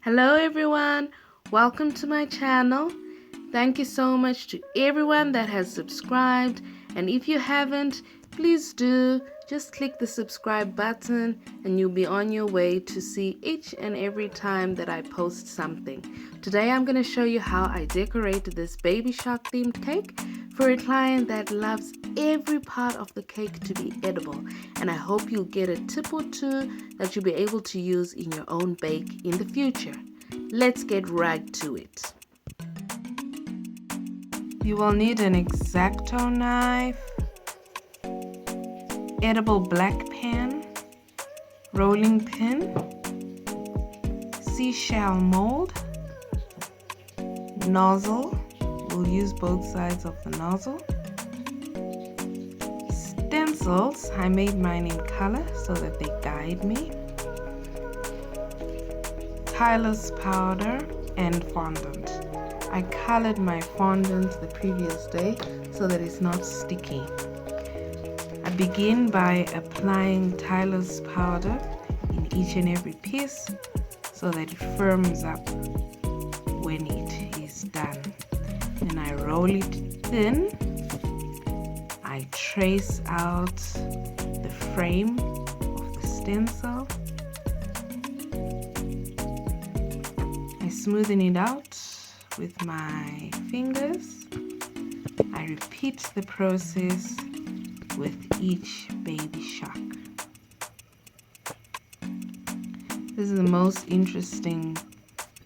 Hello everyone, welcome to my channel. Thank you so much to everyone that has subscribed, and if you haven't, please do. Just click the subscribe button and you'll be on your way to see each and every time that I post something. Today I'm going to show you how I decorated this baby shark themed cake for a client that loves every part of the cake to be edible, and I hope you'll get a tip or two that you'll be able to use in your own bake in the future. Let's get right to it. You will need an X-Acto knife, edible black pen, rolling pin, seashell mold, nozzle, we'll use both sides of the nozzle, stencils, I made mine in color so that they guide me, Tyler's powder, and fondant. I colored my fondant the previous day so that it's not sticky. I begin by applying Tyler's powder in each and every piece so that it firms up when it is done. Then I roll it thin. I trace out the frame of the stencil. I smoothen it out with my fingers. I repeat the process with each baby shark. This is the most interesting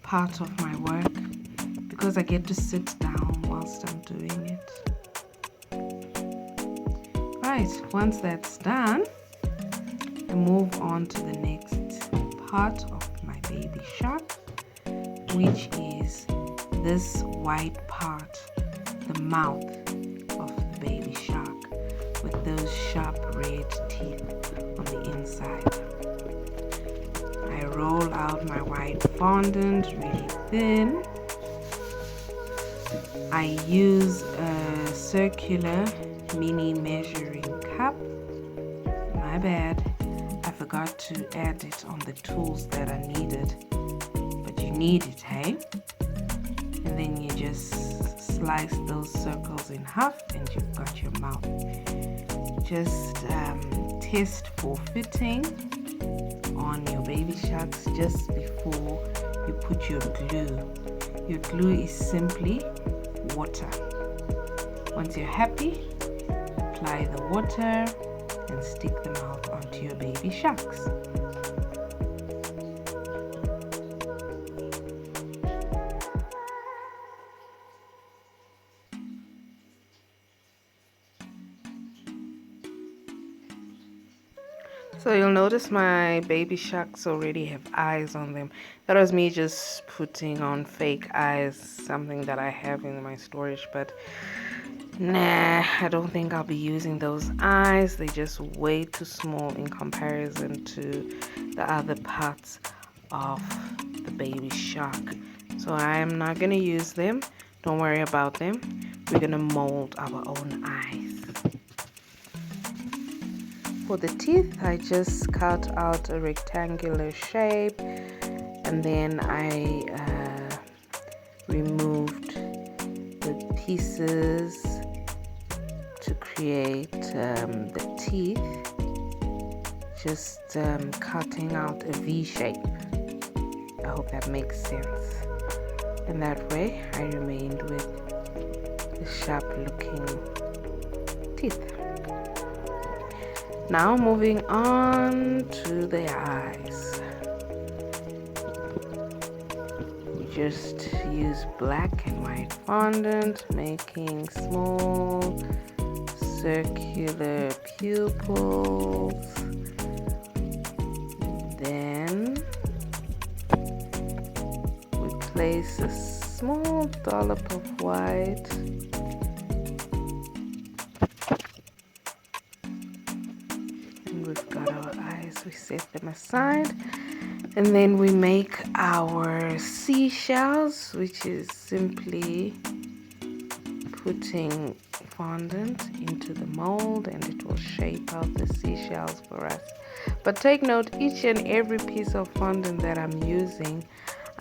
part of my work because I get to sit down whilst I'm doing it. Right, once that's done, I move on to the next part of my baby shark, which is this white part, the mouth of the baby shark with those sharp red teeth on the inside. I roll out my white fondant really thin. I use a circular mini measuring cup. My bad, I forgot to add it on the tools that are needed, but you need it, hey? And then you just slice those circles in half and you've got your mouth. Just test for fitting on your baby sharks just before you put your glue. Your glue is simply water. Once you're happy, apply the water and stick the mouth onto your baby sharks. So you'll notice my baby sharks already have eyes on them. That was me just putting on fake eyes, something that I have in my storage, but nah, I don't think I'll be using those eyes. They're just way too small in comparison to the other parts of the baby shark. So I am not going to use them. Don't worry about them. We're going to mold our own eyes. For the teeth, I just cut out a rectangular shape, and then I removed the pieces to create the teeth, just cutting out a V shape. I hope that makes sense. And that way I remained with the sharp looking teeth. Now moving on to the eyes. We just use black and white fondant, making small circular pupils. Then we place a small dollop of white and we've got our eyes. We set them aside, and then we make our seashells, which is simply putting fondant into the mold and it will shape out the seashells for us. But take note, each and every piece of fondant that I'm using,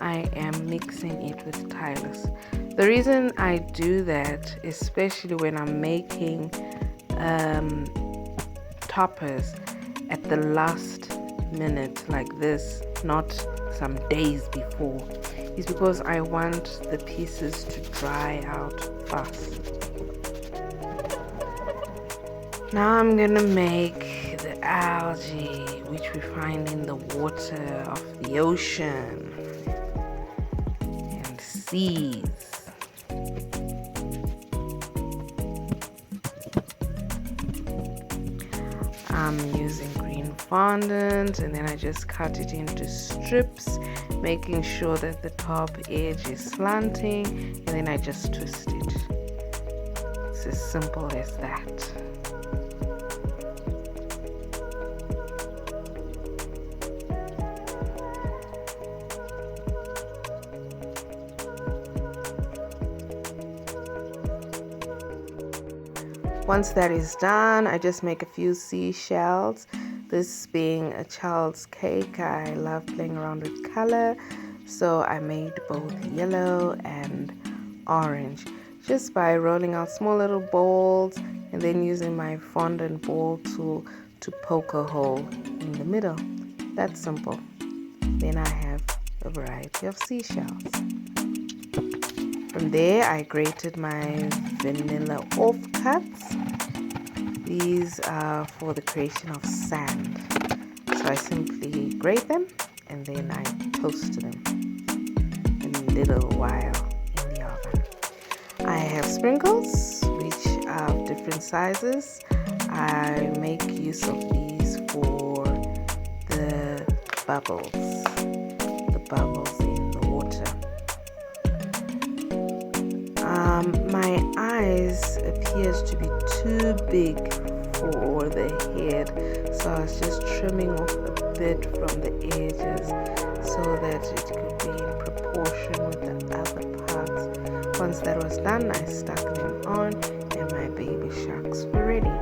I am mixing it with Tylus. The reason I do that, especially when I'm making toppers at the last minute like this, not some days before, is because I want the pieces to dry out fast. Now I'm gonna make the algae which we find in the water of the ocean and seas. I'm using green fondant, and then I just cut it into strips, making sure that the top edge is slanting, and then I just twist it. It's as simple as that. Once that is done, I just make a few seashells. This being a child's cake, I love playing around with color, so I made both yellow and orange just by rolling out small little balls and then using my fondant ball tool to poke a hole in the middle. That's simple. Then I have a variety of seashells. From there, I grated my vanilla offcuts. These are for the creation of sand. So I simply grate them and then I toast them a little while in the oven. I have sprinkles, which are of different sizes. I make use of these for the bubbles in the water. My eyes appears to be too big for the head, so I was just trimming off a bit from the edges so that it could be in proportion with the other parts. Once that was done, I stuck them on and my baby sharks were ready.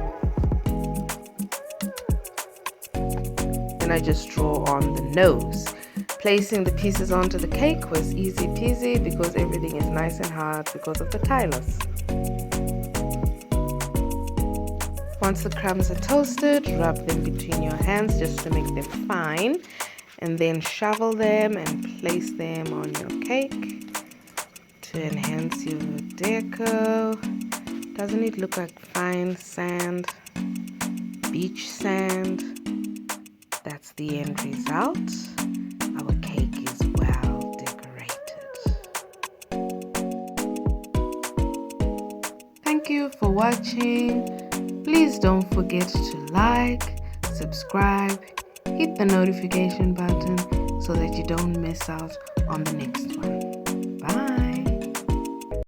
Then I just draw on the nose. Placing the pieces onto the cake was easy peasy because everything is nice and hard because of the Tylus. Once the crumbs are toasted, rub them between your hands just to make them fine, and then shovel them and place them on your cake to enhance your deco. Doesn't it look like fine sand, beach sand? That's the end result. Our cake is well decorated. Thank you for watching. Please don't forget to like, subscribe, hit the notification button so that you don't miss out on the next one. Bye.